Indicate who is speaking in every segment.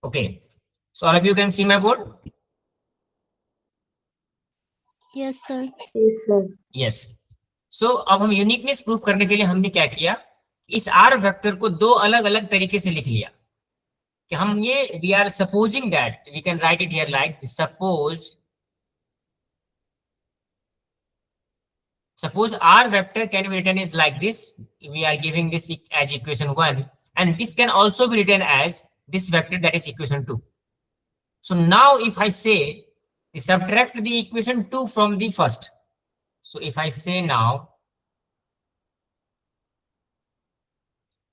Speaker 1: Okay, so all of you can see my board.
Speaker 2: Yes, sir.
Speaker 3: Yes, sir.
Speaker 1: Yes. So अब हम uniqueness proof करने के लिए हमने क्या किया, इस आर वेक्टर को दो अलग अलग तरीके से लिख लिया कि हम ये we are supposing that we can write it here like suppose r vector can be written is like this. We are giving this as equation 1, and this can also be written as this vector, that is equation 2. So now if I say subtract the equation 2 from the first, so if I say now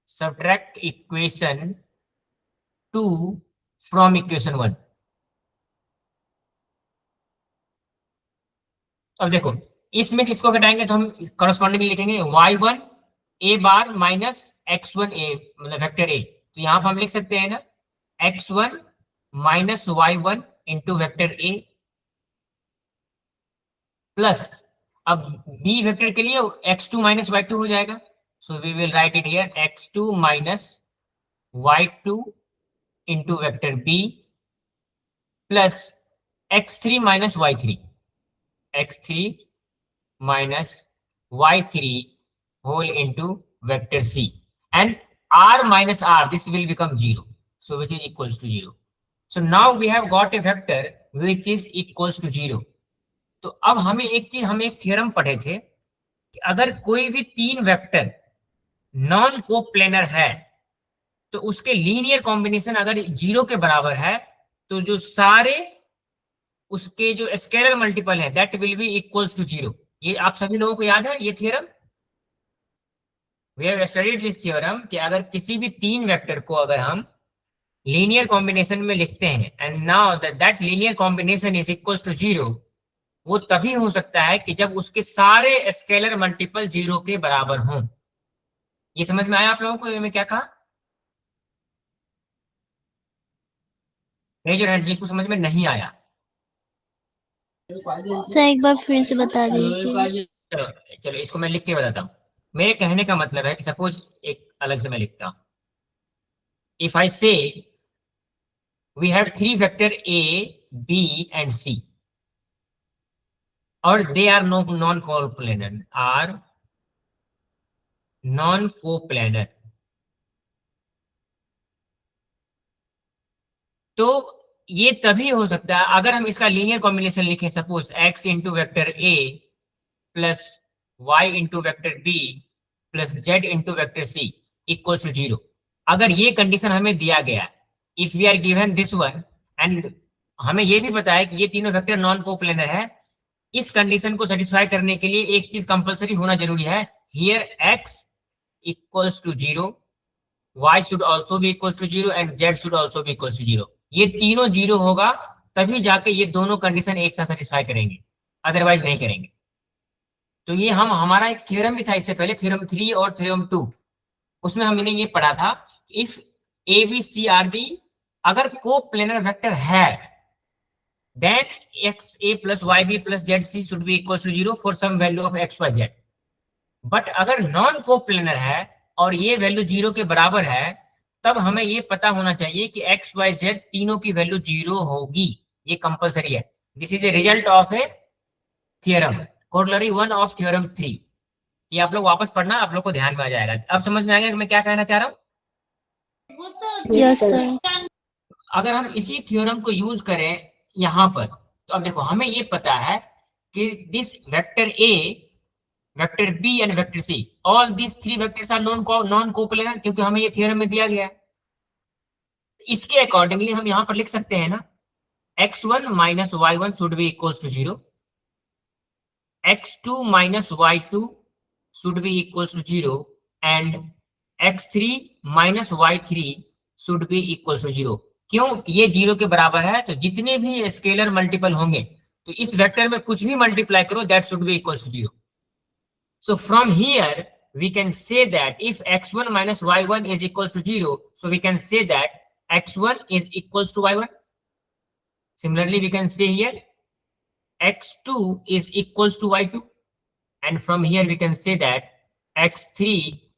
Speaker 1: subtract equation 2 from equation 1, अब देखो इसमें से इसको घटाएंगे तो हम corresponding लिखेंगे y1 a bar minus x1 a, मतलब वेक्टर a, तो यहाँ पर हम लिख सकते हैं ना x1 minus y1 into vector a plus अब b वेक्टर के लिए x2 माइनस y2 हो जाएगा. So we will write it here x2 minus y2 into vector b plus x3 minus y3, x3 minus y3 whole into vector c, and r minus r, this will become 0, so which is equals to 0. So now we have got a vector which is equals to 0. तो अब हमें एक चीज, हम एक theorem पढ़े थे कि अगर कोई भी तीन वेक्टर नॉन कोप्लेनर है तो उसके लीनियर कॉम्बिनेशन अगर 0 के बराबर है तो जो सारे उसके जो स्केलर मल्टीपल है that will be equals to 0. ये आप सभी लोगों को याद है ये theorem, we have studied this theorem कि अगर किसी भी तीन वेक्टर को अगर हम लीनियर कॉम्बिनेशन में लिखते हैं and now that linear combination is equals to 0, वो तभी हो सकता है कि जब उसके सारे स्केलर मल्टीपल 0 के बराबर हों. ये समझ में आया आप लोगों को मैं क्या कहा? रेज योर हैंड जिसको समझ में नहीं आया.
Speaker 2: सर एक बार फिर से बता दीजिए.
Speaker 1: चलो चलो इसको मैं लिख के बताता हूँ. मेरे कहने का मतलब है कि सपोज एक अलग से मैं लिखता हूँ. If I say we have three vector A b and c और they are non coplanar, are non coplanar, तो ये तभी हो सकता है अगर हम इसका लीनियर कॉम्बिनेशन लिखें. Suppose x into vector A plus y into vector b plus z into vector c equals to 0. अगर ये कंडीशन हमें दिया गया, if we are given this one and हमें ये भी पता है कि ये तीनों वेक्टर नॉन कोप्लेनर है, इस कंडीशन को सेटिस्फाई करने के लिए एक चीज कंपलसरी होना जरूरी है. Here x equals to 0, y should also be equals to 0 and z should also be equals to 0. ये तीनों 0 होगा तभी जाके ये दोनों कंडीशन एक साथ सेटिस्फाई करेंगे, अदरवाइज नहीं करेंगे. तो ये हमारा एक थ्योरम भी था इससे पहले, थ्योरम 3 और थ्योरम 2, उसमें हमने ये पढ़ा था if A B C are the अगर कोप्लेनर वेक्टर है then x A plus y B plus z C should be equal to 0 for some value of x y z. But अगर non coplanar है और ये value 0 के बराबर है तब हमें ये पता होना चाहिए कि एक्स वाई जेड तीनों की वैल्यू 0 होगी. ये कंपलसरी है. This is a result of A theorem, corollary 1 of theorem 3. ये आप लोग वापस पढ़ना, आप लोग को ध्यान में आ जाएगा. अब समझ में आ गया मैं क्या कहना चाह रहा हूँ?
Speaker 2: Yes sir.
Speaker 1: अगर हम इसी थ्योरम को यूज करें यहाँ पर तो अब देखो हमें ये पता है कि this vector A, vector B and vector C, all this three vectors are non coplanar क्योंकि हमें ये थ्योरम में दिया गया है. इसके अकॉर्डिंगली हम यहाँ पर लिख सकते हैं ना x1 minus y1 should be equals to 0, x2 minus y2 should be equals to 0 and x3 minus y3 should be equals to 0. क्यों? ये 0 के बराबर है तो जितने भी स्केलर मल्टीपल होंगे तो इस वेक्टर में कुछ भी मल्टीप्लाई करो that should be equals to 0. So from here we can say that if x1 minus y1 is equals to 0, so we can say that x1 is equals to y1. Similarly, we can say here x2 is equals to y2, and from here we can say that x3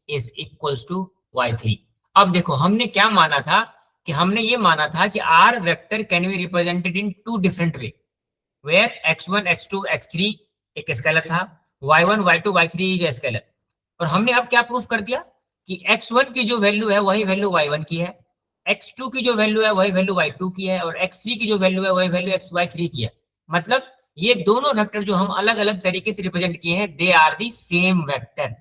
Speaker 1: is equals to y3. अब देखो हमने क्या माना था कि हमने ये माना था कि R vector can be represented in two different way, where x1 x2 x3 एक स्केलर था, y1 y2 y3 is a scalar. और हमने अब क्या प्रूफ कर दिया कि x1 की जो वैल्यू है वही वैल्यू y1 की है, x2 की जो वैल्यू है वही वैल्यू y2 की है, और x3 की जो वैल्यू है वही वैल्यू y3 की है। मतलब ये दोनों वेक्टर जो हम अलग अलग तरीके से रिप्रेजेंट किए हैं, they are the same vector.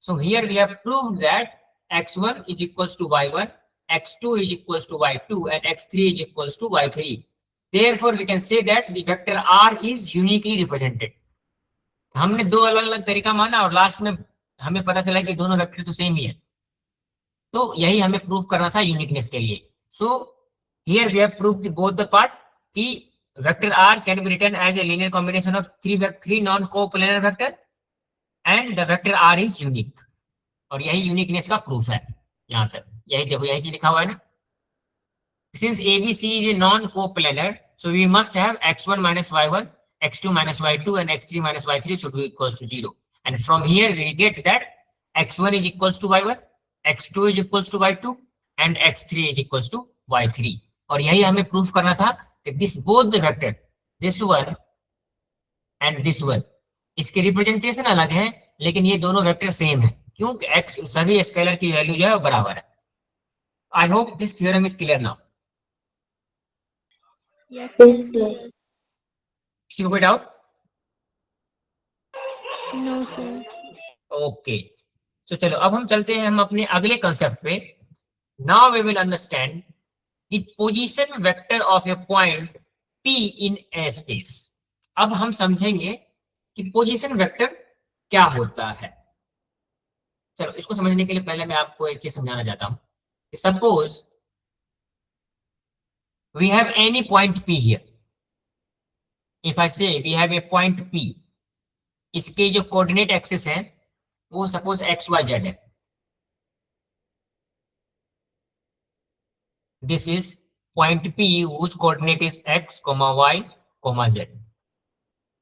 Speaker 1: So here we have proved that x1 is equals to y1, x2 is equals to y2, and x3 is equals to y3. Therefore, we can say that the vector r is uniquely represented. हमने दो अलग अलग तरीका माना और last में हमें पता चला कि दोनों वेक्टर तो सेम ही है, तो यही हमें प्रूव करना था यूनिकनेस के लिए। So here we have proved both the part कि vector r can be written as a linear combination of three non coplanar vector and the vector r is unique. और यही यूनिकनेस का proof है। यहां तक यही देखो, यही चीज लिखा हुआ है ना, since ABC is a non-coplanar, so we must have x1 minus y1, x2 minus y2, and x3 minus y3 should be equals to 0. And from here we get that x1 is equals to y1, x2 is equals to y2, and x3 is equals to y3. और यही हमें proof करना था कि this both the vector, this one and this one, इसके representation अलग है लेकिन ये दोनों वेक्टर सेम है, क्योंकि x सभी स्केलर की वैल्यू जो है वो बराबर है। I hope this theorem is clear now.
Speaker 2: Yes,
Speaker 3: Yes,
Speaker 2: sir.
Speaker 3: sir.
Speaker 1: किसी को कोई डाउट?
Speaker 2: No, sir.
Speaker 1: ओके, तो चलो अब हम चलते हैं हम अपने अगले कंसेप्ट पे। Now we will understand the position vector of a point P in a space. अब हम समझेंगे कि पोजीशन वेक्टर क्या होता है। चलो इसको समझने के लिए पहले मैं आपको एक चीज समझाना चाहता हूं। Suppose we have any point P here, if I say we have a point P, इसके जो कोऑर्डिनेट एक्सिस है वो सपोज XYZ है। This is point P whose coordinate is x, y, z।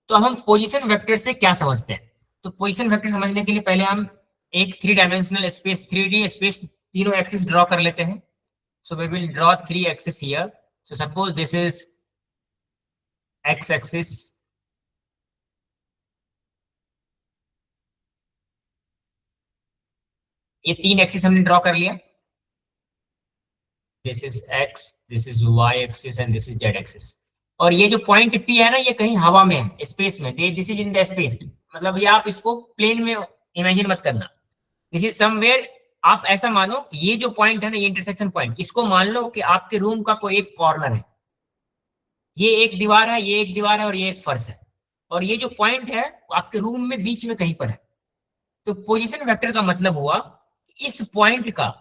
Speaker 1: तो हम पोजीशन वेक्टर से क्या समझते हैं? तो पोजीशन वेक्टर समझने के लिए पहले हम एक 3 डायमेंशनल स्पेस 3D स्पेस तीनों एक्सिस ड्रॉ कर लेते हैं। So we will draw 3 axis here. So suppose this is x axis, ये 3 एक्सिस हमने ड्रॉ कर लिया। This is x, this is y axis and this is z axis. और ये जो पॉइंट P है ना, ये कहीं हवा में है, स्पेस में, this is in the space. मतलब ये आप इसको प्लेन में इमेजिन मत करना, दिस इज समवेयर। आप ऐसा मानो कि ये जो पॉइंट है ना, ये इंटरसेक्शन पॉइंट, इसको मान लो कि आपके रूम का कोई एक कॉर्नर है, ये एक दीवार है, ये एक दीवार है और ये एक फर्श है, और ये जो पॉइंट है वो आपके रूम में बीच में कहीं पर है। तो पोजीशन वेक्टर का मतलब हुआ कि इस पॉइंट का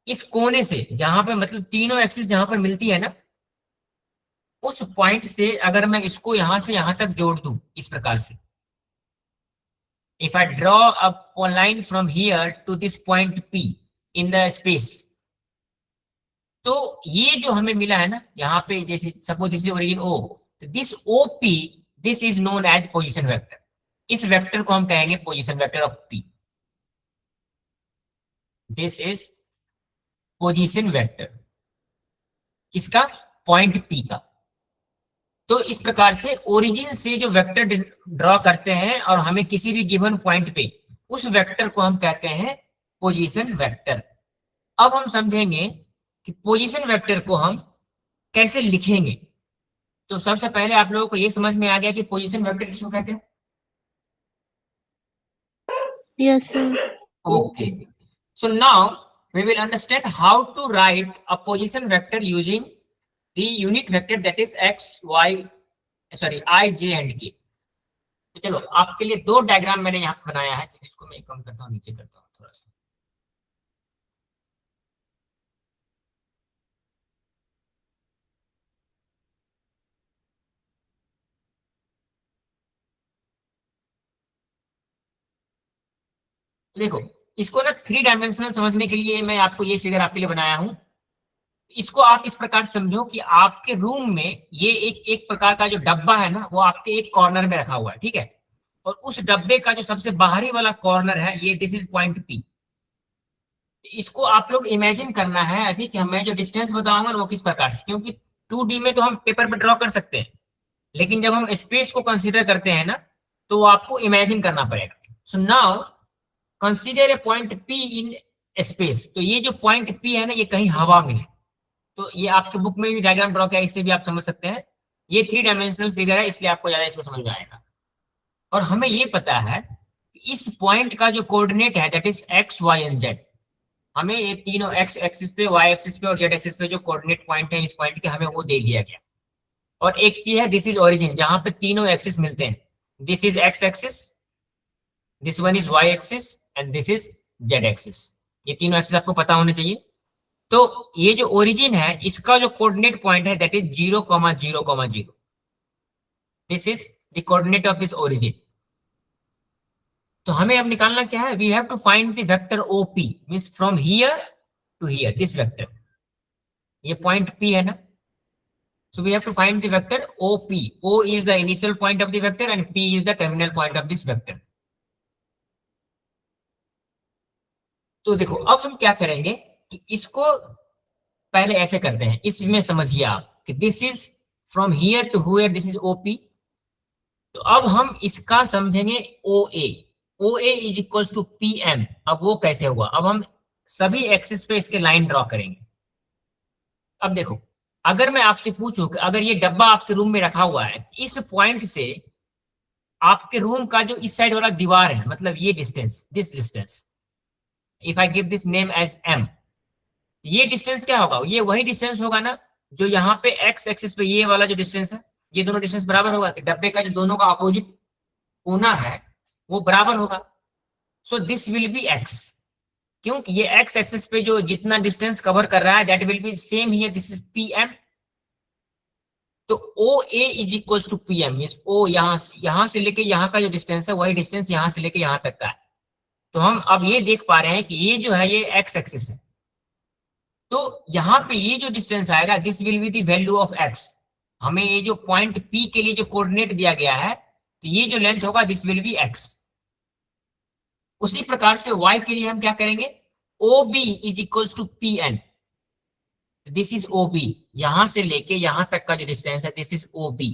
Speaker 1: इस कोने से, जहां पे मतलब तीनों एक्सिस जहां पर मिलती है ना, उस पॉइंट से अगर मैं इसको यहां से यहां तक जोड़ दूं इस प्रकार से, if I draw a line from here to this point P in the space, तो ये जो हमें मिला है ना यहाँ पे, जैसे suppose this is origin O, this OP, this is known as position vector. इस वेक्टर को हम कहेंगे position vector of P। This is position vector किसका? पॉइंट P का। तो इस प्रकार से ओरिजिन से जो वेक्टर ड्रॉ करते हैं और हमें किसी भी गिवन पॉइंट पे, उस वेक्टर को हम कहते हैं पोजीशन वेक्टर। अब हम समझेंगे कि पोजीशन वेक्टर को हम कैसे लिखेंगे। तो सबसे पहले आप लोगों को ये समझ में आ गया कि पोजीशन वेक्टर किसको कहते हैं?
Speaker 2: Yes, sir.
Speaker 1: Okay. So now we will understand how to write a position vector using the unit vector that is x, y, sorry, I, j and k. तो चलो आपके लिए 2 डायग्राम मैंने यहाँ बनाया है, तो इसको मैं कम करता हूँ, नीचे करता हूँ थोड़ा सा। देखो इसको ना 3 डायमेंशनल समझने के लिए मैं आपको ये फिगर आपके लिए बनाया हूं। इसको आप इस प्रकार समझो कि आपके रूम में ये एक प्रकार का जो डब्बा है ना, वो आपके एक कॉर्नर में रखा हुआ है, ठीक है। और उस डब्बे का जो सबसे बाहरी वाला कॉर्नर है, ये दिस इज पॉइंट P, इसको आप लोग इमेजिन करना है अभी कि मैं जो डिस्टेंस बताऊंगा वो किस प्रकार से, क्योंकि 2D में तो हम पेपर पर ड्रॉ कर सकते हैं, लेकिन जब हम स्पेस को कंसीडर करते हैं ना, तो वो आपको इमेजिन करना पड़ेगा। So now consider a point P in space. तो ये जो पॉइंट P है ना, ये कहीं हवा में है। तो ये आपके बुक में भी डायग्राम ड्रॉ किया है, इससे भी आप समझ सकते हैं। ये 3 डायमेंशनल फिगर है, इसलिए आपको ज्यादा इसमें समझ में आएगा। और हमें ये पता है कि इस पॉइंट का जो कोऑर्डिनेट है that is x Y and z. हमें ये तीनों एक्स एक्सिस पे, वाई एक्सिस पे और जेड एक्सिस पे जो कोऑर्डिनेट पॉइंट है इस पॉइंट के, हमें वो दे दिया गया। और एक चीज है, दिस इज ओरिजिन, जहां पे तीनों एक्सिस मिलते हैं। This is x axis, this one is y axis and this is z axis. ये तीनों एक्सिस आपको पता होने चाहिए। तो ये जो ओरिजिन है, इसका जो कोऑर्डिनेट पॉइंट है that is 0,0,0। This is the coordinate of this origin. तो हमें अब निकालना क्या है, we have to find the vector OP, means from here to here, this vector. ये पॉइंट पी है ना, so we have to find the vector OP. O is the initial point of the vector and P is the terminal point of this vector. तो देखो अब हम क्या करेंगे कि इसको पहले ऐसे करते हैं, इसमें समझिए आप कि this is from here to here, this is OP। तो अब हम इसका समझेंगे OA। OA is equals to PM। अब वो कैसे हुआ, अब हम सभी एक्सिस पे इसके लाइन ड्रॉ करेंगे। अब देखो, अगर मैं आपसे पूछूं कि अगर ये डब्बा आपके रूम में रखा हुआ है, इस पॉइंट से आपके रूम का जो इस साइड वाला दीवार है, मतलब ये distance, this distance, if I give this name as M, ये डिस्टेंस क्या होगा, ये वही डिस्टेंस होगा ना जो यहाँ पे एक्स एक्सिस पे ये वाला जो डिस्टेंस है, ये दोनों डिस्टेंस बराबर होगा। तो डब्बे का जो दोनों का अपोजिट कोना है वो बराबर होगा। सो दिस विल बी एक्स, क्योंकि ये एक्स एक्सिस पे जो जितना डिस्टेंस कवर कर रहा है that will be same here, this is PM। तो OA is equals to PM, means O यहां से लेके यहाँ का जो डिस्टेंस है वही डिस्टेंस यहाँ से लेके यहाँ तक का है। तो हम अब ये देख पा रहे हैं कि ये जो है ये एक्स एक्सिस है, तो यहाँ पे ये जो डिस्टेंस आएगा this will be the value of x. हमें ये जो पॉइंट P के लिए जो कोऑर्डिनेट दिया गया है, तो ये जो लेंथ होगा दिस विल बी एक्स। उसी प्रकार से y के लिए हम क्या करेंगे, OB is equals to PN। This is OB, यहां से लेके यहां तक का जो डिस्टेंस है दिस इज OB,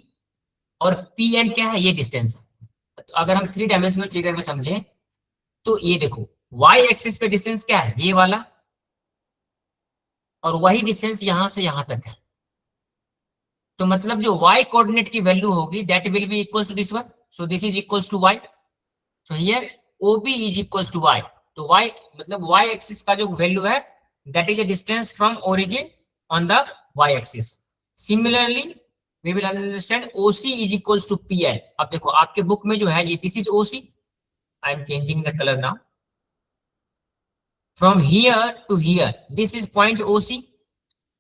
Speaker 1: और PN क्या है, ये डिस्टेंस है। तो अगर हम 3 डायमेंशनल फिगर में समझें तो ये देखो, y एक्सिस पे डिस्टेंस क्या है, ये वाला, और वही डिस्टेंस यहां से यहां तक है। तो मतलब जो y कोऑर्डिनेट की वैल्यू होगी that will be equals to this one. So this is equals to y। तो here OB is equals to y। तो y मतलब y एक्सिस का जो वैल्यू है that is a distance from origin on the y-axis. Similarly, we will understand OC is equals to PL. अब देखो आपके book में जो है ये this is OC. I am changing the color now. From here to here, this is point OC,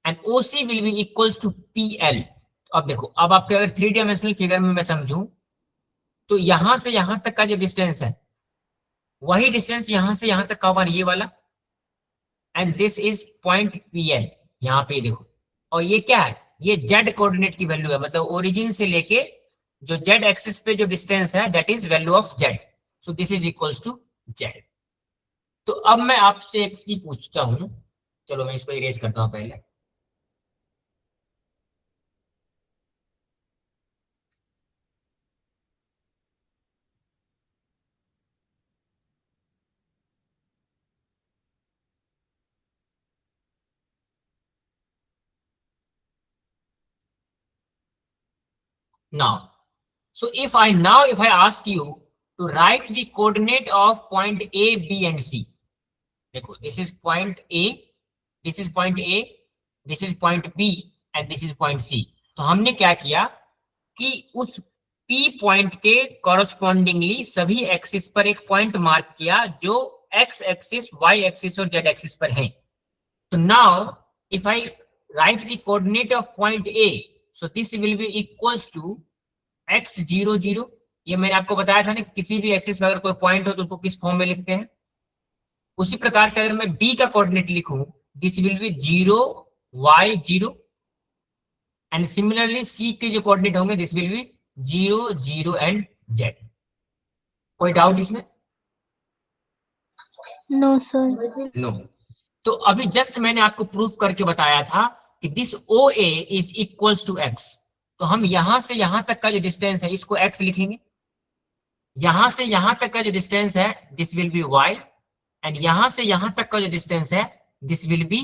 Speaker 1: and OC will be equals to PL. अब देखो, अब आपके अगर 3 डायमेंशनल फिगर में मैं समझूं तो यहां से यहां तक का जो डिस्टेंस है वही डिस्टेंस यहां से यहां तक का होगा, ये वाला, and this is point PL। यहाँ पे देखो, और ये क्या है, ये जेड कोऑर्डिनेट की वैल्यू है, मतलब ओरिजिन से लेके जो जेड एक्सिस पे जो डिस्टेंस है that is value of z. So this is equals to z. तो अब मैं आपसे एक चीज पूछता हूं, चलो मैं इसको इरेज करता हूं पहले। Now, so if I ask you to write the coordinate of point A, B and C. देखो, this is point A, this is point A, this is point B and this is point C. तो हमने क्या किया कि उस P point के correspondingly सभी axis पर एक पॉइंट मार्क किया जो X एक्सिस, Y एक्सिस और Z एक्सिस पर है। तो now if I write the coordinate of point A, so this will be equals to x 0 0। ये मैंने आपको बताया था ना कि किसी भी एक्सिस पर अगर कोई पॉइंट हो तो उसको किस फॉर्म में लिखते हैं। उसी प्रकार से अगर मैं B का कोऑर्डिनेट लिखूं, this will B 0 y 0, and similarly C के जो कोऑर्डिनेट होंगे this will B 0 0 and Z। कोई डाउट इसमें?
Speaker 2: No, sir.
Speaker 1: नो। तो अभी जस्ट मैंने आपको प्रूफ करके बताया था कि this O A is equals to x. तो हम यहां से यहां तक का जो डिस्टेंस है इसको एक्स लिखेंगे, यहां से यहां तक का जो डिस्टेंस है this will be y, and यहां से यहां तक का जो डिस्टेंस है दिस विल बी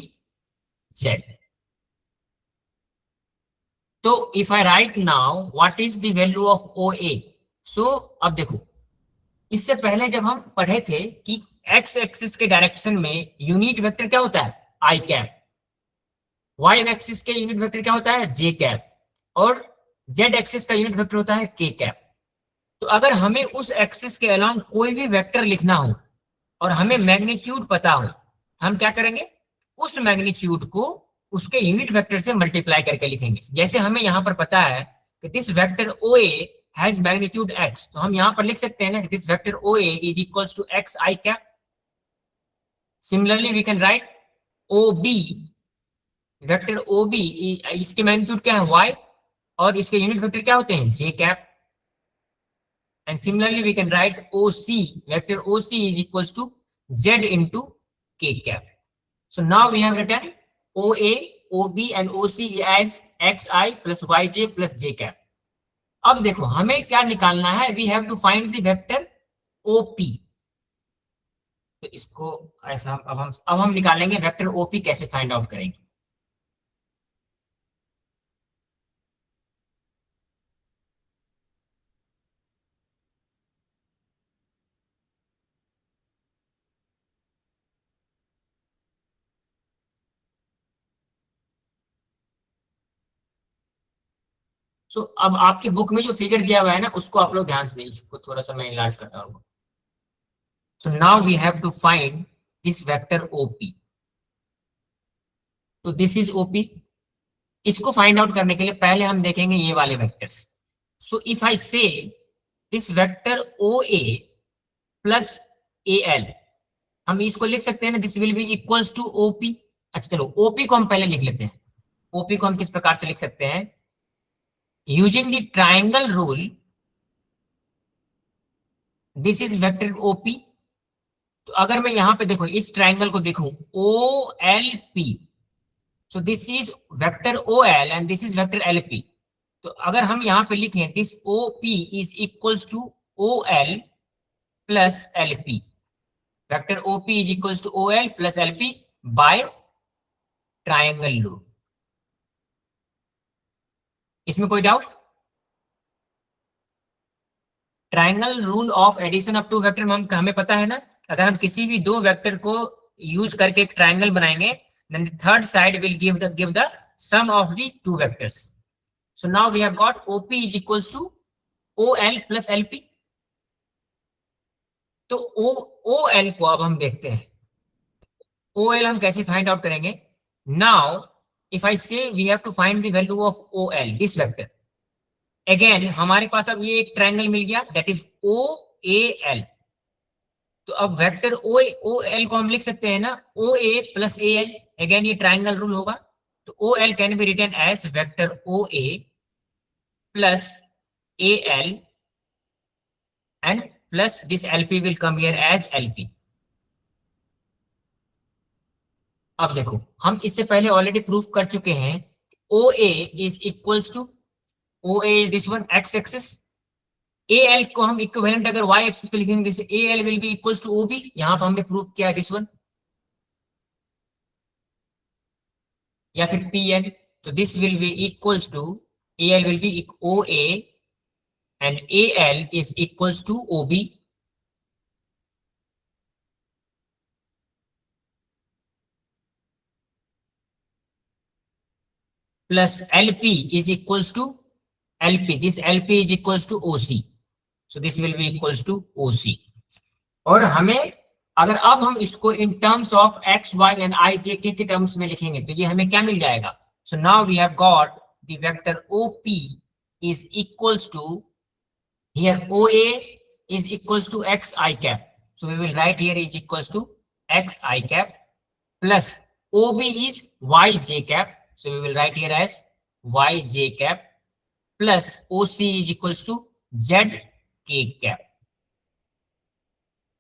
Speaker 1: जेड। तो if I write now what is the value of O A, so अब देखो, इससे पहले जब हम पढ़े थे कि एक्स एक्सिस के डायरेक्शन में यूनिट वेक्टर क्या होता है आई कैप, वाई एक्सिस के यूनिट वेक्टर क्या होता है जे कैप, और जेड एक्सिस का यूनिट वेक्टर होता है के कैप। तो अगर हमें उस एक्सिस के अलोंग कोई भी वेक्टर लिखना हो और हमें मैग्नीट्यूड पता हो, हम क्या करेंगे, उस मैग्नीट्यूड को उसके यूनिट वेक्टर से मल्टीप्लाई करके लिखेंगे। जैसे हमें यहाँ पर पता है कि this vector O A has magnitude x, तो हम यहाँ पर लिख सकते हैं ना कि this vector O A is equals to x I cap. Similarly we can write O B, vector O B, इसके मैग्नीट्यूड क्या है वाई, और इसके यूनिट वेक्टर क्या होते हैं जे cap. And similarly, we can write OC, vector OC is equals to Z into K cap. So now we have written OA, OB and OC as XI plus YJ plus J cap. अब देखो हमें क्या निकालना है, we have to find the vector OP. तो इसको ऐसा अब हम निकालेंगे वेक्टर OP कैसे फाइंड आउट करेंगे। सो अब आपके बुक में जो फिगर दिया हुआ है ना उसको आप लोग ध्यान से देखिए, इसको थोड़ा सा मैं इलाज करता हूँ। So now we have to find this vector OP. तो this is OP. इसको फाइंड आउट करने के लिए पहले हम देखेंगे ये वाले vectors. So if I say this vector OA plus AL, हम इसको लिख सकते हैं ना this will be equals to OP। अच्छा चलो OP को हम पहले लिख लेते हैं। OP को हम किस प्रकार से लिख सकते हैं, using the triangle rule, this is vector OP। तो अगर मैं यहां पे देखो इस ट्राइंगल को देखूं OLP, so this is vector OL and this is vector LP। तो अगर हम यहां पे लिखें this OP is equals to OL plus LP, vector OP is equals to OL plus LP by triangle rule। इसमें कोई doubt? Triangle rule of addition of two vector हमें पता है ना, अगर हम किसी भी दो वेक्टर को यूज करके एक ट्राइंगल बनाएंगे then the third side will give the sum of the two vectors. So now we have got OP is equals to OL plus LP। तो OL को अब हम देखते हैं, OL हम कैसे फाइंड आउट करेंगे। Now if I say we have to find the value of OL, this vector, again हमारे पास अब ये एक ट्राइंगल मिल गया that is OAL। तो अब वेक्टर OL को हम लिख सकते हैं ना OA प्लस AL, अगेन ये ट्राइंगल रूल होगा। तो OL can be written as vector OA plus AL and plus this LP will come here as LP। अब देखो हम इससे पहले ऑलरेडी प्रूफ कर चुके हैं OA is equals to, OA is this one x axis, AL को हम इक्विवेलेंट अगर y एक्सिस पे लिखेंगे this AL will be equals to OB, यहां पर हमने प्रूफ किया दिस वन, या फिर PN। तो this will be equals to AL will be OA and AL is equals to OB। Plus LP is equals to LP, this LP is equals to OC, so this will be equals to OC। और हमें अगर अब हम इसको in terms of x, y and i, j के terms में लिखेंगे तो ये हमें क्या मिल जाएगा। So now we have got the vector OP is equals to, here OA is equals to xi cap, so we will write here is equals to xi cap plus OB is yj cap, so we will write here as yj cap plus OC is equals to zk cap।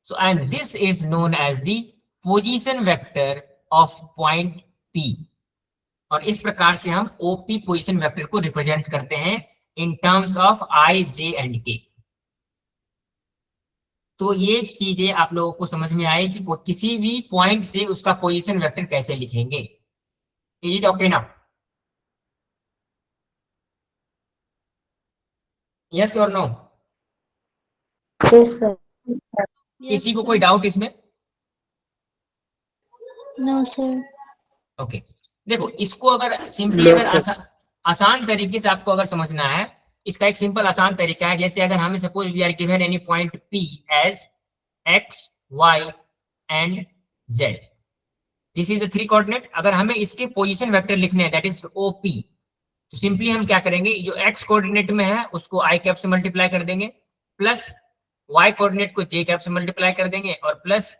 Speaker 1: So and this is known as the position vector of point P। और इस प्रकार से हम OP position vector को represent करते हैं इन terms of I, J and K। तो ये चीजें आप लोगों को समझ में आए कि किसी भी पॉइंट से उसका पोजीशन वेक्टर कैसे लिखेंगे। इज इट ओके ना? यस और नो?
Speaker 3: Yes, sir.
Speaker 2: Yes,
Speaker 1: किसी को
Speaker 2: sir.
Speaker 1: कोई डाउट इसमें?
Speaker 2: No, sir.
Speaker 1: ओके देखो, इसको अगर सिंपली अगर आसान तरीके से आपको अगर समझना है, इसका एक सिंपल आसान तरीका है। जैसे अगर हमें suppose we are given any point P as x, y and z, this is the 3 coordinate. अगर हमें इसके पोजीशन वेक्टर लिखने हैं दैट इज OP, तो सिंपली हम क्या करेंगे, जो x कोऑर्डिनेट में है उसको i कैप से मल्टीप्लाई कर देंगे, प्लस y कोऑर्डिनेट को j कैप से मल्टीप्लाई कर देंगे, और प्लस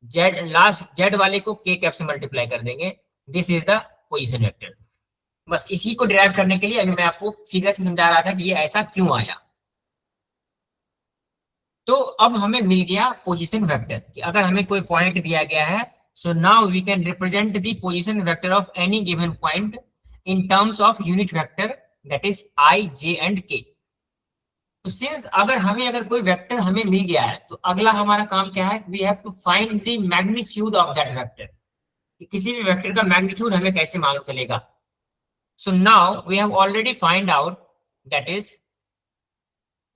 Speaker 1: z लास्ट z वाले को k कैप से मल्टीप्लाई कर देंगे। This is the position vector. बस इसी को डिराइव करने के लिए अभी मैं आपको फिगर से समझा रहा था कि ये ऐसा क्यों आया। तो अब हमें मिल गया पोजीशन वेक्टर कि अगर हमें कोई पॉइंट दिया गया है, so now we can represent the position vector of any given point in terms of unit vector that is I, J and K। तो सिंस अगर कोई वेक्टर हमें मिल गया है, तो अगला हमारा काम क्या है, we have to find the magnitude of that vector. किसी भी वेक्टर का मैग्नीट्यूड हमें कैसे मालूम चलेगा। So now we have already find out that is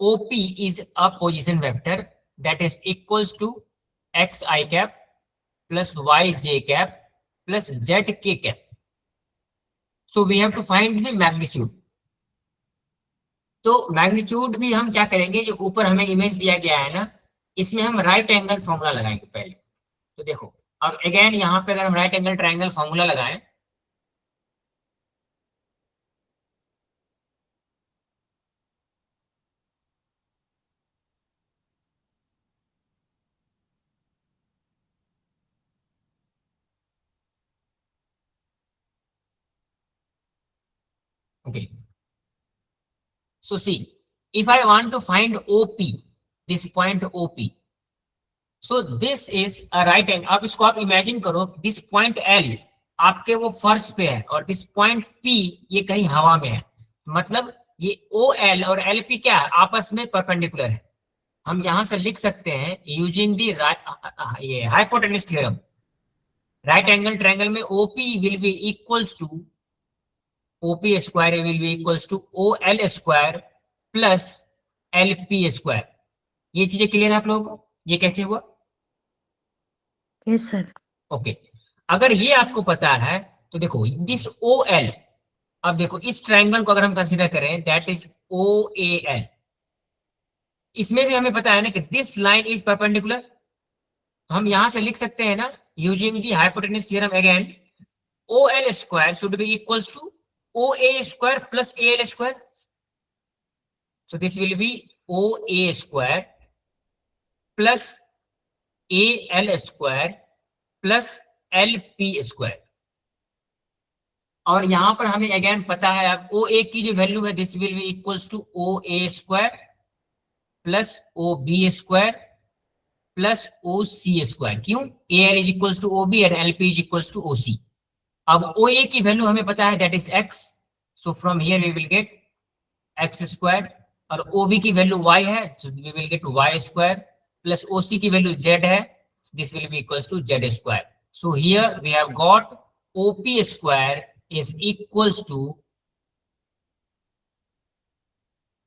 Speaker 1: OP is a position vector that is equals to xi cap plus yj cap plus zk cap. So we have to find the magnitude. तो magnitude भी हम क्या करेंगे, जो ऊपर हमें image दिया गया है ना, इसमें हम राइट एंगल फॉर्मूला लगाएंगे पहले। तो देखो अब अगेन यहाँ पे अगर हम राइट एंगल ट्राइंगल फॉर्मूला लगाएं, okay, so see if I want to find OP, this point OP, so this is a right angle। अब इसको आप इमेजिन करो, दिस पॉइंट L आपके वो फर्श पे है और दिस पॉइंट P ये कहीं हवा में है। मतलब ये OL और LP क्या है, आपस में परपेंडिकुलर है। हम यहां से लिख सकते हैं यूजिंग दी ये hypotenuse theorem, right angle triangle में OP will be equals to OP square will be equals to OL square plus LP square. ये चीजें क्लियर है आप लोगों को, ये कैसे हुआ?
Speaker 3: Yes, sir.
Speaker 1: ओके अगर ये आपको पता है तो देखो दिस OL, अब देखो इस ट्रायंगल को अगर हम कंसीडर करें दैट इज OAL, इसमें भी हमें पता है ना कि दिस लाइन इज परपेंडिकुलर। तो हम यहां से लिख सकते हैं ना using the hypotenuse theorem again, OL square should be equals to OA square plus AL square. So this will be OA square plus AL square plus LP square. और यहां पर हमें अगेन पता है अब OA की जो वैल्यू है this will be equals to OA square plus OB square plus OC square. क्यों? AL is equals to OB और LP is equals to OC। अब OA की वैल्यू हमें पता है that is x, so from here we will get x square, और OB की value y है so we will get y square plus OC की वैल्यू z है, this will be equals to z square. So here we have got OP square is equals to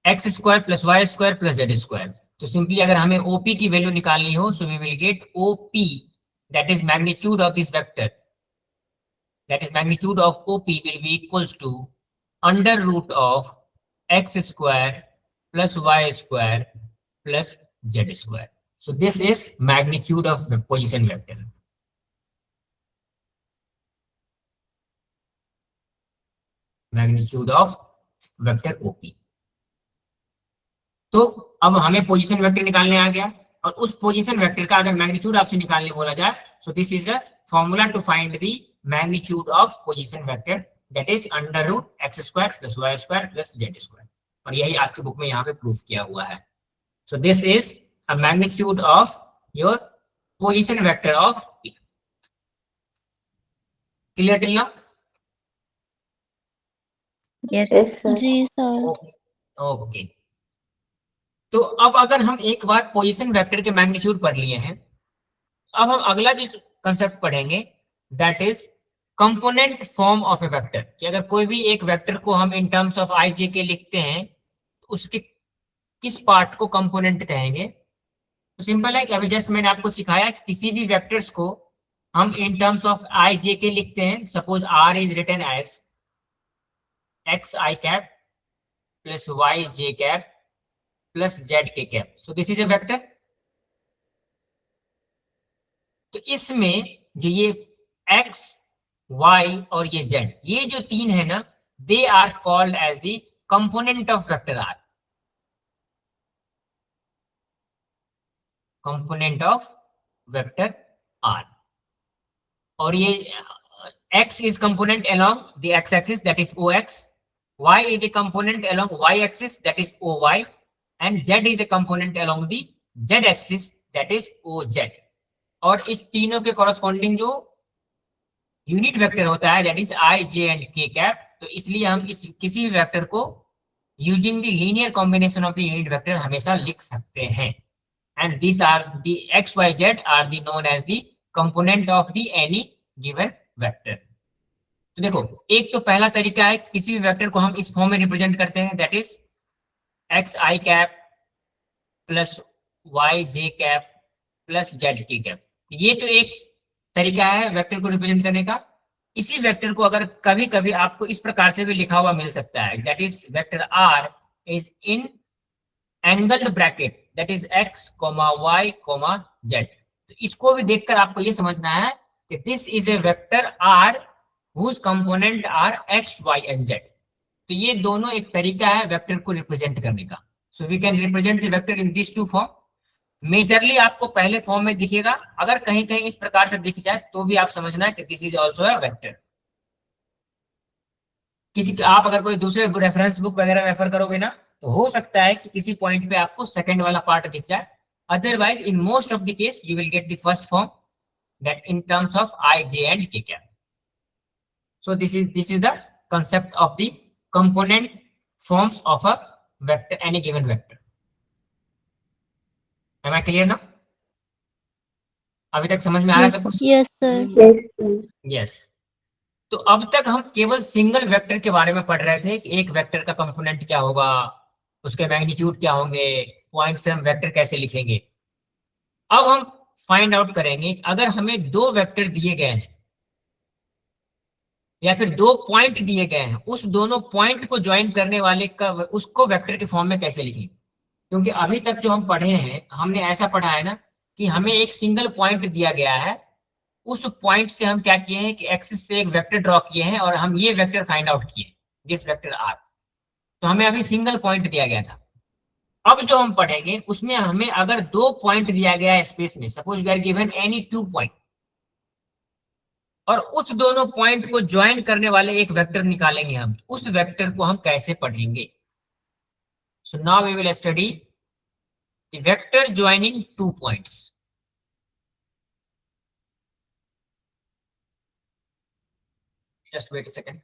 Speaker 1: x square plus y square plus z square. तो simply अगर हमें OP की value निकालनी हो so we will get OP that is magnitude of this vector, that is magnitude of OP will be equals to under root of x square plus y square plus z square. So this is magnitude of position vector. Magnitude of vector OP. तो अब हमें position vector निकालने आ गया, और उस position vector का अगर magnitude आपसे निकालने बोला जाए, so this is a formula to find the magnitude of position vector that is under root x square plus y square plus z square। और यही आपकी बुक में यहाँ पे प्रूफ किया हुआ है। So this is a magnitude of your position vector of P। Clear till now?
Speaker 3: Yes.
Speaker 4: Yes, sir.
Speaker 2: जी सर।
Speaker 1: ओके, तो अब अगर हम एक बार पोजीशन वेक्टर के मैग्नीट्यूड पढ़ लिए हैं, अब हम अगला जो कंसेप्ट पढ़ेंगे that is component form of a vector, कि अगर कोई भी एक वेक्टर को हम इन terms of I J k लिखते हैं तो उसके किस पार्ट को कंपोनेंट कहेंगे। तो सिंपल है कि अभी जस्ट मैंने आपको सिखाया कि किसी भी वेक्टर्स को हम इन terms of I J k लिखते हैं। Suppose r is written as x I cap plus Y J cap plus z k cap, so this is a vector. तो इसमें जो ये x, y और ये z, ये जो तीन है ना, they are called as the component of vector R, component of vector R. और ये x is component along the x axis, that is ox, y is a component along y axis, that is oy, and z is a component along the z axis, that is oz। और इस तीनों के corresponding जो unit vector होता है that is i J and के cap. तो इसलिए हम इस किसी भी वेक्टर को using the linear combination of the unit vector हमेशा लिख सकते हैं। And this are the x y z are the known as the component of the any given vector. तो देखो, एक तो पहला तरीका है कि किसी भी वेक्टर को हम इस फॉर्म में रिप्रेजेंट करते हैं, that is X I cap plus Y J cap plus Z की कैप। ये तो एक तरीका है वेक्टर को रिप्रेजेंट करने का। इसी वेक्टर को अगर कभी कभी आपको इस प्रकार से भी लिखा हुआ मिल सकता है, that is vector R is in angled bracket, that is X comma Y comma Z. तो इसको भी देखकर आपको ये समझना है कि this is a vector R whose component are X Y and Z. तो ये दोनों एक तरीका है वेक्टर को रिप्रेजेंट करने का। So we can represent the vector in this two form. Majorly आपको पहले फॉर्म में दिखेगा, अगर कहीं कहीं इस प्रकार से दिख जाए तो भी आप समझना है कि this is also a vector. किसी आप अगर कोई दूसरे रेफरेंस बुक वगैरह रेफर करोगे ना, तो हो सकता है कि किसी पॉइंट पे आपको सेकंड वाला पार्ट दिख जाए। Otherwise in most of the case you will get the first form that in terms of I J and के cap. So this is the concept of the component forms of a vector, any given vector. Am I clear now? अभी तक समझ में आ रहा है सब कुछ?
Speaker 2: Yes sir.
Speaker 4: Yes, sir.
Speaker 1: Yes. तो अब तक हम केवल सिंगल वेक्टर के बारे में पढ़ रहे थे कि एक वेक्टर का कंपोनेंट क्या होगा, उसके मैग्नीट्यूड क्या होंगे, पॉइंट से हम वेक्टर कैसे लिखेंगे। अब हम फाइंड आउट करेंगे कि अगर हमें दो वेक्टर दिए गए हैं या फिर दो पॉइंट दिए गए हैं, उस दोनों पॉइंट को ज्वाइन करने वाले का उसको वेक्टर के फॉर्म में कैसे लिखें। क्योंकि अभी तक जो हम पढ़े हैं, हमने ऐसा पढ़ा है ना कि हमें एक सिंगल पॉइंट दिया गया है, उस पॉइंट से हम क्या किए हैं कि एक्सिस से एक वेक्टर ड्रॉ किए हैं और हम ये वेक्टर फाइंड आउट किए, दिस वेक्टर आर। तो हमें अभी सिंगल पॉइंट दिया गया था। अब जो हम पढ़ेंगे उसमें हमें अगर दो पॉइंट दिया गया है स्पेस में, suppose we are given any 2 point, और उस दोनों पॉइंट को ज्वाइन करने वाले एक वेक्टर निकालेंगे हम, उस वेक्टर को हम कैसे पढ़ेंगे। So now we will study the vector joining 2 points. Just wait a second.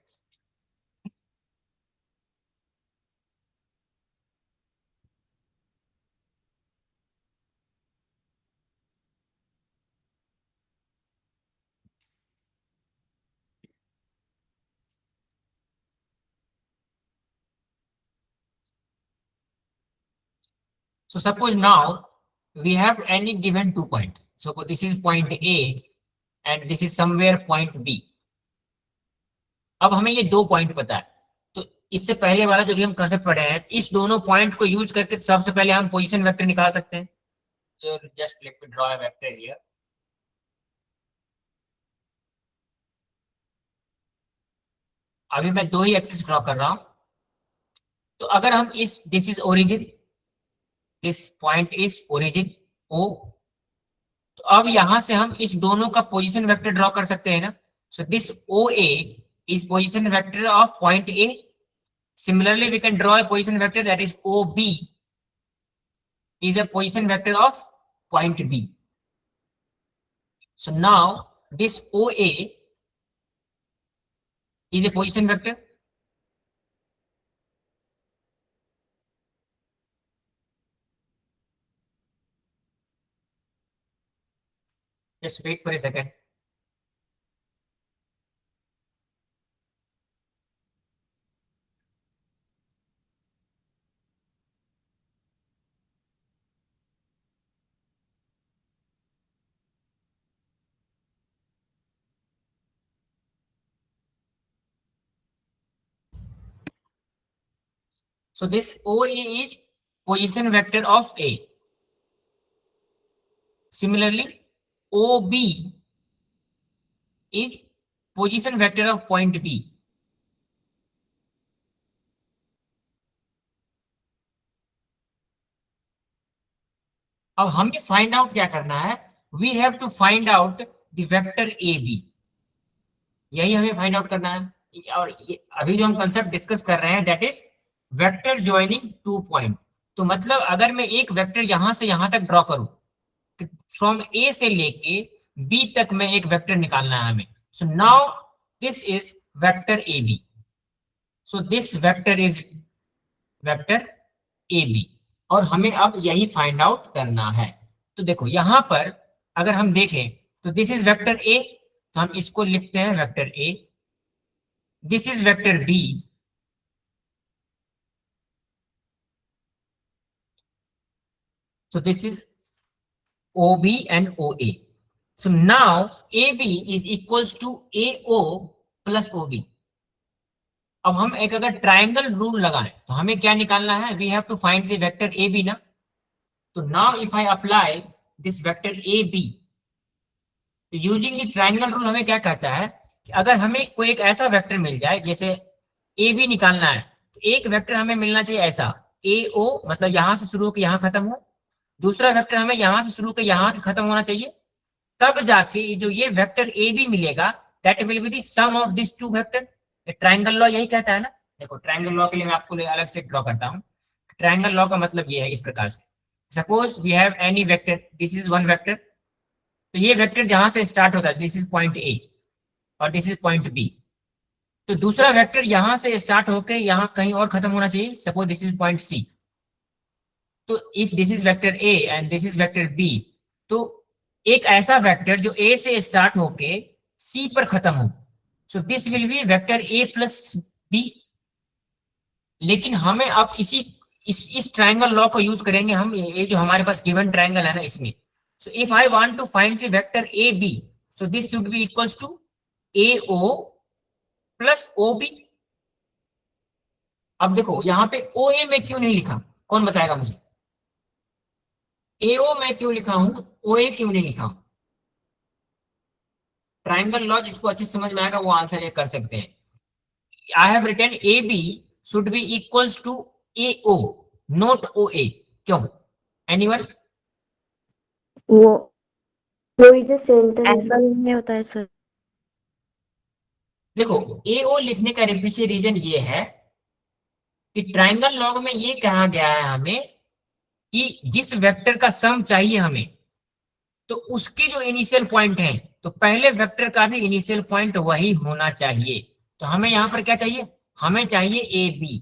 Speaker 1: So suppose now we have any given 2 points. So this is point A and this is somewhere point B. अब हमें ये दो point पता है, तो इससे पहले वाला जो भी हम कंसेप्ट पढ़े हैं, इस दोनों पॉइंट को यूज करके सबसे पहले हम पोजीशन वेक्टर निकाल सकते हैं। So just let me draw a vector here. अभी मैं दो ही एक्सिस ड्रॉ कर रहा हूं। तो अगर हम इस this is origin, this point is origin O, तो अब यहां से हम इस दोनों का पोजीशन वेक्टर ड्रॉ कर सकते हैं ना। So this OA is position vector of point A. Similarly, we can draw a position vector that is OB is a position vector of point B. So now this OA is a position vector. Just wait for a second. So this OA is position vector of A. Similarly, OB is position vector of point B. अब हमें find out क्या करना है, we have to find out the vector A B, यही हमें find out करना है। और अभी जो हम कंसेप्ट डिस्कस कर रहे हैं that is vector joining 2 point. तो मतलब अगर मैं एक वेक्टर यहां से यहां तक ड्रॉ करूं, फ्रॉम ए से लेके बी तक में एक वेक्टर निकालना है हमें। So now this is vector A B, so this vector is vector A B, और हमें अब यही फाइंड आउट करना है। तो देखो यहां पर अगर हम देखें तो दिस इज वेक्टर ए, तो हम इसको लिखते हैं vector A, this is vector B, so this is OB and OA. So now AB is equals to AO plus OB. अब हम एक अगर ट्राइंगल रूल लगाएं तो हमें क्या निकालना है, we have to find the vector AB ना। तो now if I apply this vector AB, using the triangle rule हमें क्या कहता है कि अगर हमें कोई एक ऐसा वेक्टर मिल जाए, जैसे AB निकालना है, तो एक वेक्टर हमें मिलना चाहिए ऐसा AO, मतलब यहां से शुरू होकर यहां खत्म हो, दूसरा वेक्टर हमें यहां से शुरू होकर यहां खत्म होना चाहिए, तब जाके जो ये वेक्टर ए बी मिलेगा that will be the sum of this two vector. Triangle law यही कहता है ना। देखो ट्रायंगल लॉ के लिए मैं आपको अलग से ड्रॉ करता हूं। ट्रायंगल लॉ का मतलब ये है इस प्रकार से, suppose we have any vector, this is one vector, तो ये वेक्टर जहां से स्टार्ट होता है दिस इज पॉइंट ए और दिस इज पॉइंट बी, तो दूसरा वेक्टर यहां से स्टार्ट होकर यहां कहीं और खत्म होना चाहिए, suppose this is point C. तो if this is vector A and this is vector B, तो एक ऐसा वेक्टर जो ए से स्टार्ट होके सी पर खत्म हो, so this will be vector A plus B. लेकिन हमें अब इस ट्रायंगल लॉ को यूज करेंगे हम, ये जो हमारे पास गिवन ट्रायंगल है ना इसमें। So if I want to find the vector A B, so this should be equals to A O plus O B. अब देखो यहाँ पे ओ ए में क्यों नहीं लिखा, कौन बताएगा मुझे? एओ मैं क्यों लिखा हूं, ओ ए क्यों नहीं लिखा हूं? ट्रायंगल लॉ जिसको अच्छे से समझ में आएगा वो आंसर ये कर सकते हैं। I have written A B should be equals to A O not O A, क्यों? एनीवन?
Speaker 4: वो इज सेंटर
Speaker 3: एंगल में होता है सर।
Speaker 1: देखो ए ओ लिखने का पीछे रीजन ये है कि ट्रायंगल लॉ में ये कहा गया है हमें कि जिस वेक्टर का सम चाहिए हमें, तो उसके जो इनिशियल पॉइंट है, तो पहले वेक्टर का भी इनिशियल पॉइंट वही होना चाहिए। तो हमें यहाँ पर क्या चाहिए, हमें चाहिए ए बी,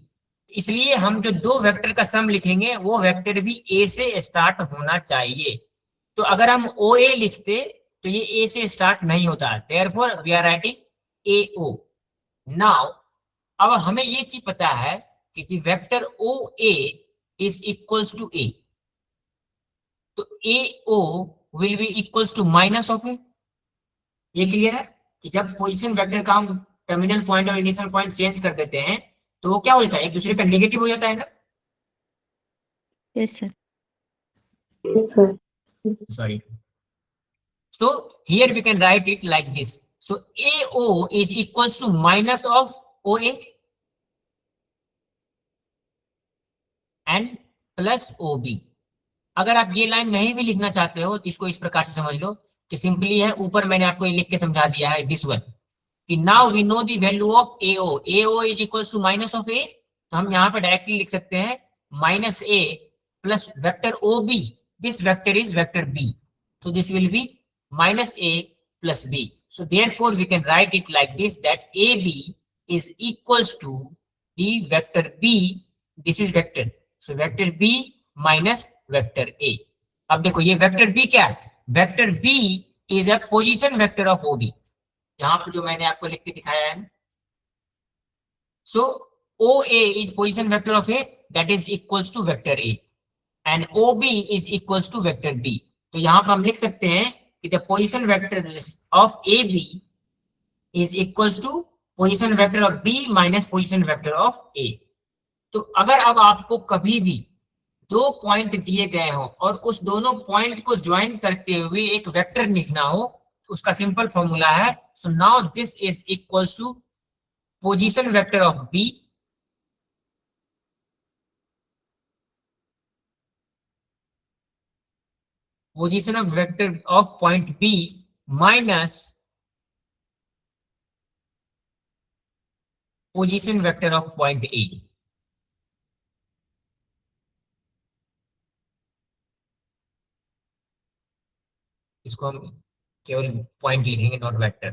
Speaker 1: इसलिए हम जो दो वेक्टर का सम लिखेंगे वो वेक्टर भी ए से स्टार्ट होना चाहिए। तो अगर हम ओ ए लिखते तो ये ए से स्टार्ट नहीं होता, therefore we are writing A O. Now अब हमें ये चीज पता है कि vector O A is equals to A, तो A O will be equals to minus of A. ये क्लियर है कि जब पोजीशन वेक्टर का हम टर्मिनल पॉइंट और इनिशियल पॉइंट चेंज कर देते हैं तो वो क्या हो जाता है, एक दूसरे का नेगेटिव हो जाता है ना।
Speaker 3: Yes sir.
Speaker 4: Sir.
Speaker 1: Sorry. So here we can write it like this. So AO is equals to minus of OA and plus OB. अगर आप ये लाइन नहीं भी लिखना चाहते हो तो इसको इस प्रकार से समझ लो कि सिंपली है, ऊपर मैंने आपको ये लिख के समझा दिया है दिस वन, कि now we know the value of AO, AO is equals to minus of A, तो हम यहाँ पे डायरेक्टली लिख सकते हैं minus A plus vector OB, this vector is vector B, so this will be minus A plus B. So therefore we can write it like this, that AB is equals to the vector b. This is vector, so vector b minus vector a. अब देखो ये vector b क्या है, vector b is a position vector of OB, यहाँ पे जो मैंने आपको लिख के दिखाया है. सो OA is position vector of A, that is equals to vector A, and OB is equals to vector B. तो यहाँ पर हम लिख सकते हैं कि the position vector of AB is equals to position vector of B minus position vector of A. तो अगर अब आपको कभी भी दो पॉइंट दिए गए हो और उस दोनों पॉइंट को ज्वाइन करते हुए एक वेक्टर लिखना हो, उसका सिंपल फॉर्मूला है, so now this is equals to position vector of B position of vector of point B minus position vector of point A. इसको हम केवल पॉइंट लिखेंगे, नॉट वेक्टर.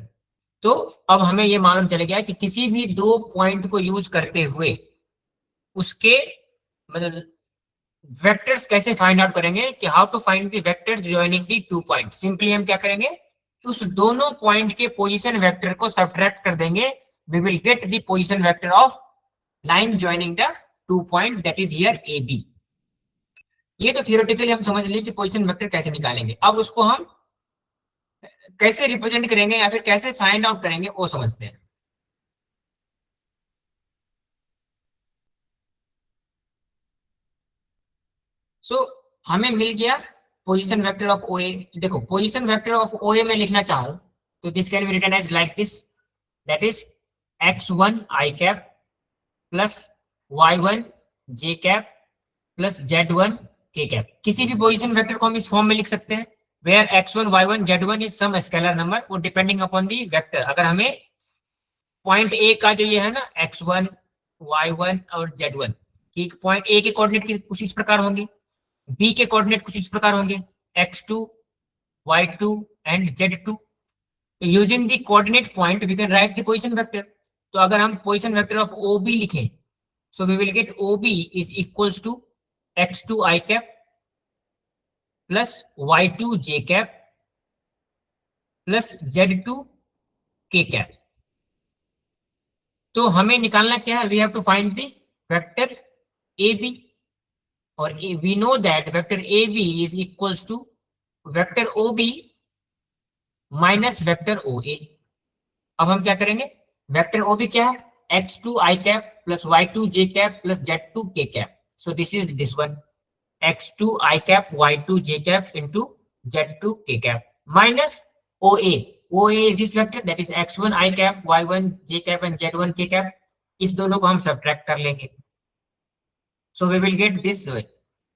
Speaker 1: तो अब हमें ये मालूम चल गया कि किसी भी दो पॉइंट को यूज करते हुए उसके मतलब वेक्टर्स कैसे फाइंड आउट करेंगे, कि how to find the vectors joining the two point. Simply हम क्या करेंगे, उस दोनों पॉइंट के पोजीशन वेक्टर को सब्ट्रैक्ट कर देंगे. We will get the position vector of line joining the two point, that is here AB. ये तो थियोरेटिकली हम समझ लिए कि पोजीशन वेक्टर कैसे निकालेंगे. अब उसको हम कैसे रिप्रेजेंट करेंगे या फिर कैसे फाइंड आउट करेंगे वो समझते हैं. सो हमें मिल गया पोजीशन वेक्टर ऑफ OA. देखो पोजीशन वेक्टर ऑफ OA में लिखना चाहूं तो this can be written as like this, that is x1 i cap plus y1 j cap plus z1 k cap. किसी भी पोजीशन वेक्टर को हम इस फॉर्म में लिख सकते हैं, where x1 y1 z1 is some scalar number, वो डिपेंडिंग अपॉन दी वेक्टर. अगर हमें पॉइंट A का जो ये है ना x1 y1 और z1 की पॉइंट A के कोऑर्डिनेट कुछ इस प्रकार होंगे, B के कोऑर्डिनेट कुछ इस प्रकार होंगे, x2 y2 and z2. Using the coordinate point we can write the position vector. तो अगर हम पोजीशन वेक्टर ऑफ OB लिखें, so we will get OB is equals to x2 i cap plus y2 j cap plus z2 k cap. तो हमें निकालना क्या है, we have to find the vector AB, और we know that vector AB is equals to vector OB minus vector OA. अब हम क्या करेंगे, वेक्टर OB क्या है, x2 i cap plus y2 j cap plus z2 k cap. So this is this one, x2 i cap y2 j cap into z2 k cap minus OA. OA is this vector, that is x1 i cap y1 j cap and z1 k cap. इस दोनों को हम subtract कर लेंगे. So we will get this way,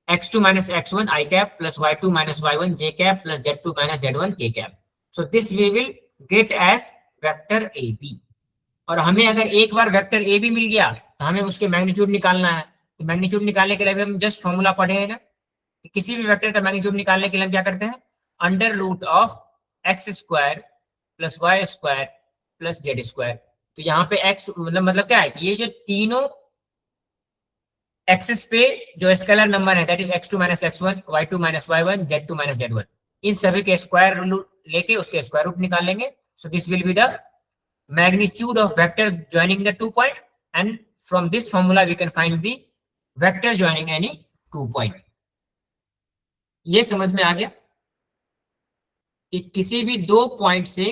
Speaker 1: x2 minus x1 i cap plus y2 minus y1 j cap plus z2 minus z1 k cap. So this we will get as vector AB. और हमें अगर एक बार vector AB मिल गया तो हमें उसके magnitude निकालना है. तो मैग्नीट्यूड निकालने के लिए हम जस्ट फॉर्मूला पढ़े हैं ना, किसी भी वेक्टर का मैग्नीट्यूड निकालने के लिए हम क्या करते हैं, under root of X square plus Y square plus Z square. तो यहाँ पे x मतलब क्या है कि ये जो तीनों एक्सिस पे जो स्केलर नंबर है, that is x2 minus x1 y2 minus y1 z2 minus z1, इन सभी के स्क्वायर रूट लेके उसके स्क्वायर रूट निकालेंगे. So this will be the magnitude of vector joining the two point, and from this formula we can find the vector joining any two point. ये समझ में आ गया कि किसी भी दो पॉइंट से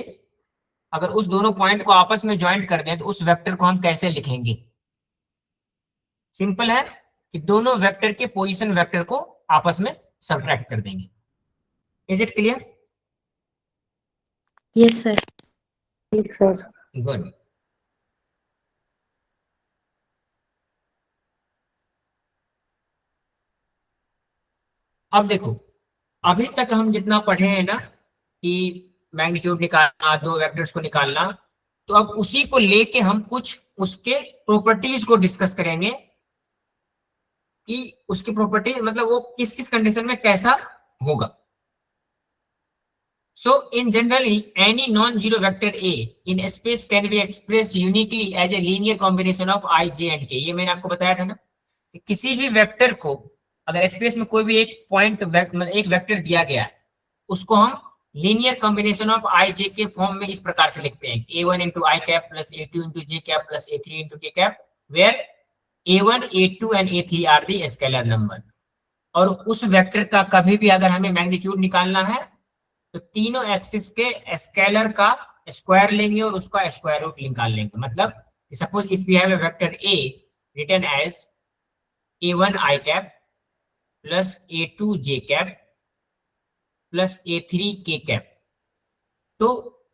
Speaker 1: अगर उस दोनों पॉइंट को आपस में ज्वाइंट कर दें तो उस वेक्टर को हम कैसे लिखेंगे. सिंपल है कि दोनों वेक्टर के पोजीशन वेक्टर को आपस में सब्ट्रैक्ट कर देंगे. Is it clear?
Speaker 3: Yes, sir.
Speaker 4: Yes, sir.
Speaker 1: Good. अब देखो, अभी तक हम जितना पढ़े हैं ना कि मैग्नीट्यूड निकालना, दो वेक्टर्स को निकालना, तो अब उसी को लेके हम कुछ उसके प्रॉपर्टीज को डिस्कस करेंगे कि उसकी प्रॉपर्टी मतलब वो किस किस कंडीशन में कैसा होगा. So in generally any non-zero vector A in a space can be expressed uniquely as a linear combination of I, J and K. ये मैंने आपको बताया था ना कि किसी भी वेक्टर को अगर स्पेस में कोई भी एक पॉइंट मतलब एक वेक्टर दिया गया है उसको हम लीनियर कॉम्बिनेशन ऑफ आई जे के फॉर्म में इस प्रकार से लिखते हैं A1 into I cap plus A2 into J cap plus A3 into K cap where A1, A2 and A3 are the scalar number. और उस वेक्टर का कभी भी अगर हमें मैग्नीट्यूड निकालना है तो तीनों एक्सिस के स्केलर का स्क्वायर लेंगे और उसका स्क्वायर रूट निकाल लेंगे. मतलब suppose if we have a vector A written as A1 I cap plus A2 J cap plus A3 K cap. तो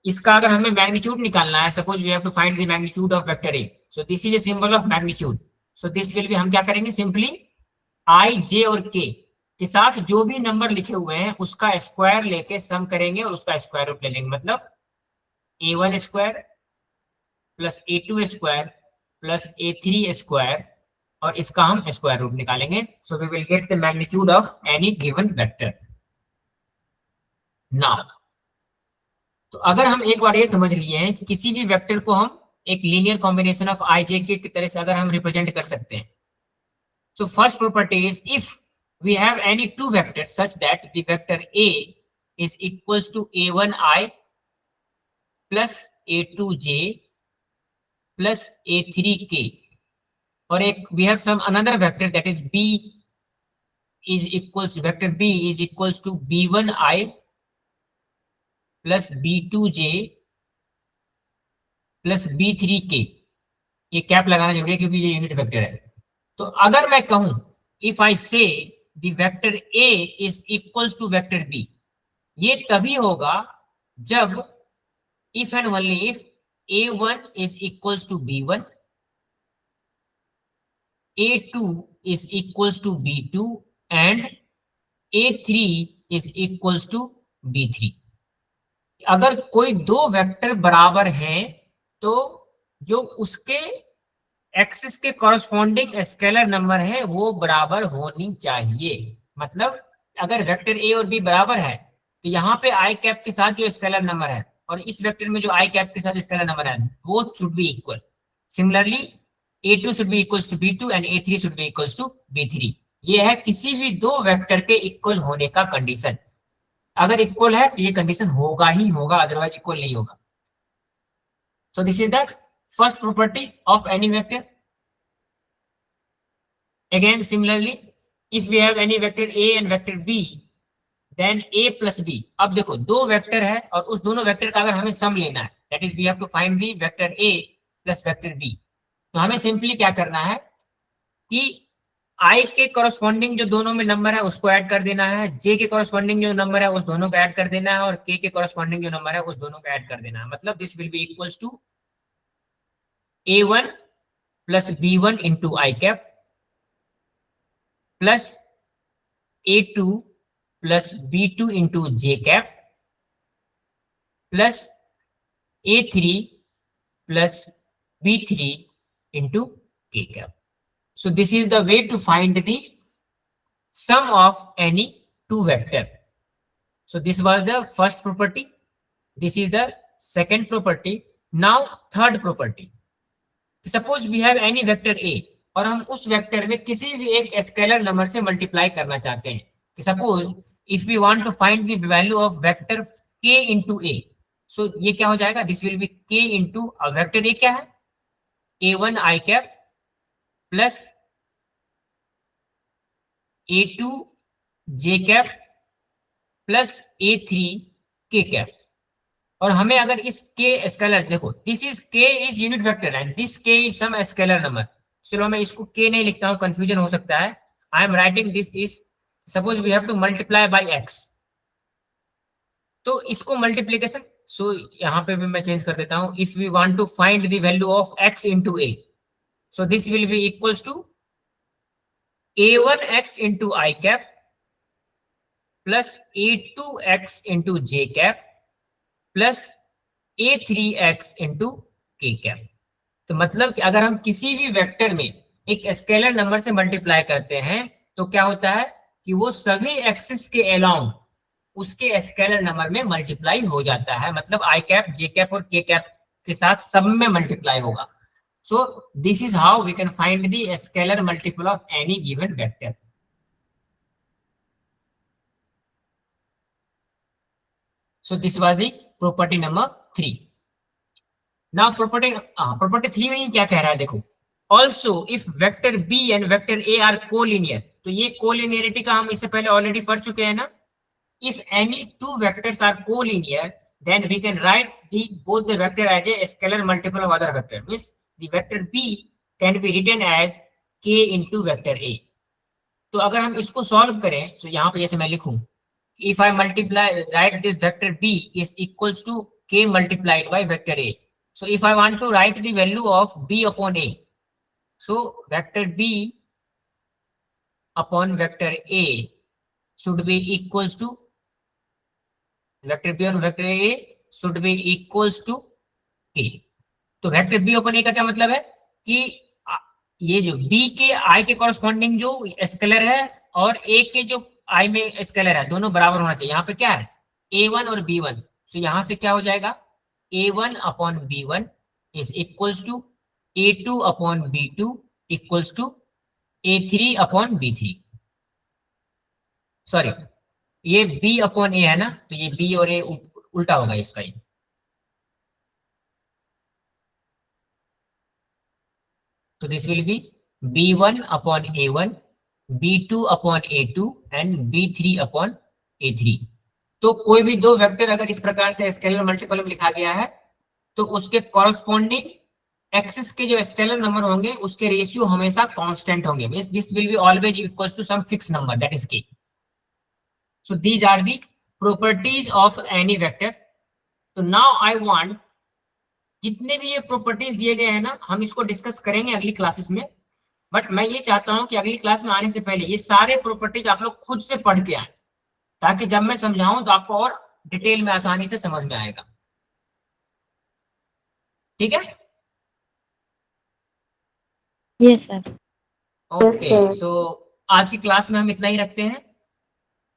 Speaker 1: इसका अगर हमें मैग्नीट्यूड निकालना है, suppose we have to find the magnitude of vector A. So this is a symbol of magnitude. So this will be, हम क्या करेंगे, simply I, J और K के साथ जो भी नंबर लिखे हुए हैं उसका स्क्वायर लेके सम करेंगे और उसका स्क्वायर रूट ले लेंगे. मतलब A1 square plus A2 square plus A3 square और इसका हम स्क्वायर रूट निकालेंगे. So we will get the magnitude of any given vector. Now तो अगर हम एक बार ये समझ लिए हैं कि किसी भी वेक्टर को हम एक linear combination of I, J, K की तरह से अगर हम रिप्रेजेंट कर सकते हैं. So first property is if we have any two vectors such that the vector A is equals to A1I plus A2J plus A3K, or we have some another vector that is B is equals, vector B is equals to B1I plus B2J plus B3K. ये cap लगाना जरूरी है क्योंकि ये unit vector है. तो अगर मैं कहूं if I say the vector A is equals to vector B, ये तभी होगा जब if and only if A1 is equals to B1, A2 is equals to B2 and A3 is equals to B3. अगर कोई दो vector बराबर हैं तो जो उसके एक्सिस के कॉरस्पॉन्डिंग स्केलर नंबर है वो बराबर होनी चाहिए. मतलब अगर वेक्टर A और B बराबर है तो यहाँ पे I कैप के साथ जो स्केलर नंबर है और इस वेक्टर में जो I कैप के साथ स्केलर नंबर है वो should be equal. Similarly A2 should be equals to B2 and A3 should be equals to B3. ये है किसी भी दो वेक्टर के इक्वल होने का कंडीशन. अगर इक्वल है तो ये कंडीशन होगा ही होगा, अदरवाइज इक्वल नहीं होगा. सो this is the first property of any vector. Again similarly if we have any vector A and vector B then A plus B. अब देखो दो वेक्टर है और उस दोनों वेक्टर का अगर हमें सम लेना है, that is we have to find the vector A plus vector B. तो हमें सिंपली क्या करना है कि I के कॉरस्पॉन्डिंग जो दोनों में नंबर है उसको ऐड कर देना है, J के कॉरस्पॉन्डिंग जो नंबर है उस दोनों को ऐड कर देना है और K के कॉरस्पॉन्डिंग जो नंबर है उस दोनों को ऐड कर देना है. मतलब this will be equals to A1 plus B1 into I cap plus A2 plus B2 into J cap plus A3 plus B3 into K cap. So this is the way to find the sum of any two vector. So this was the first property. This is the second property. Now third property. Suppose we have any vector A और हम उस vector में किसी भी एक scalar number से multiply करना चाहते हैं. Suppose if we want to find the value of vector K into A, सो ये क्या हो जाएगा, this will be K into vector A क्या है A1 I cap plus A2 J cap plus A3 K cap. और हमें अगर इस के स्केलर, देखो this is K is unit vector and this K is some scalar number. चलो मैं इसको K नहीं लिखता हूं, कंफ्यूजन हो सकता है. I am writing this is, suppose we have to multiply by X, तो इसको मल्टीप्लीकेशन, सो यहाँ पे भी मैं चेंज कर देता हूं. If we want to find the value of X into A, so this will be equals to A1X into I cap plus A2X into J cap plus A3X into K cap. तो मतलब कि अगर हम किसी भी vector में एक scalar number से मल्टीप्लाई करते हैं तो क्या होता है कि वो सभी एक्सिस के अलोंग उसके स्केलर नंबर में मल्टीप्लाई हो जाता है, मतलब आई कैप, जे कैप और के कैप के साथ सब में मल्टीप्लाई होगा. So this is how we can find the scalar multiple of any given vector. So this was the property number 3. Now property 3 में क्या कह रहा है देखो. Also if vector B and vector A are collinear, तो ये collinearity का हम इससे पहले ऑलरेडी पढ़ चुके हैं ना. If any two vectors are collinear, then we can write both the vector as a scalar multiple of other vector. Means the vector B can be written as k into vector A. तो अगर हम इसको solve करें, तो यहाँ पे जैसे मैं लिखूं, if I multiply, write this vector B is equals to k multiplied by vector A. So if I want to write the value of B upon A, so vector B upon vector A should be equals to, vector B on vector A should be equals to k. तो vector be open ए का क्या मतलब है कि ये जो B के आई के कॉरस्पॉन्डिंग जो स्केलर है और ए के जो आई में स्केलर है, दोनों बराबर होना चाहिए. यहाँ पे क्या है, a1 और b1. तो यहां से क्या हो जाएगा, a1 upon b1 is equals to a2 upon b2 equals to a3 upon b3. Sorry, ये b अपॉन ए है ना, तो ये b और a उल्टा होगा इसका. ये so this will be b1 upon a1, b2 upon a2 and b3 upon a3. तो कोई भी दो वेक्टर अगर इस प्रकार से स्केलर मल्टीपल में लिखा गया है, तो उसके कॉरस्पॉन्डिंग एक्सिस के जो स्केलर नंबर होंगे उसके रेशियो हमेशा कांस्टेंट होंगे. Means this will be always equals to some fix number, that is k. So these are the properties of any vector. तो नाउ आई वांट, जितने भी ये प्रॉपर्टीज दिए गए हैं ना, हम इसको डिस्कस करेंगे अगली क्लासेस में. बट मैं ये चाहता हूं कि अगली क्लास में आने से पहले ये सारे प्रॉपर्टीज आप लोग खुद से पढ़ के आए, ताकि जब मैं समझाऊं तो आपको और डिटेल में आसानी से समझ में आएगा. ठीक है?
Speaker 3: Yes sir.
Speaker 1: ओके.
Speaker 4: sir.
Speaker 1: सो आज की क्लास में हम इतना ही रखते हैं.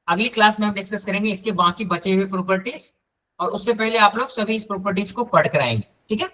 Speaker 1: अगली क्लास में हम डिस्कस करेंगे इसके बाकी बचे हुए प्रॉपर्टीज, और उससे पहले आप लोग सभी इस प्रॉपर्टीज को पढ़ कर आएंगे. ठीक है?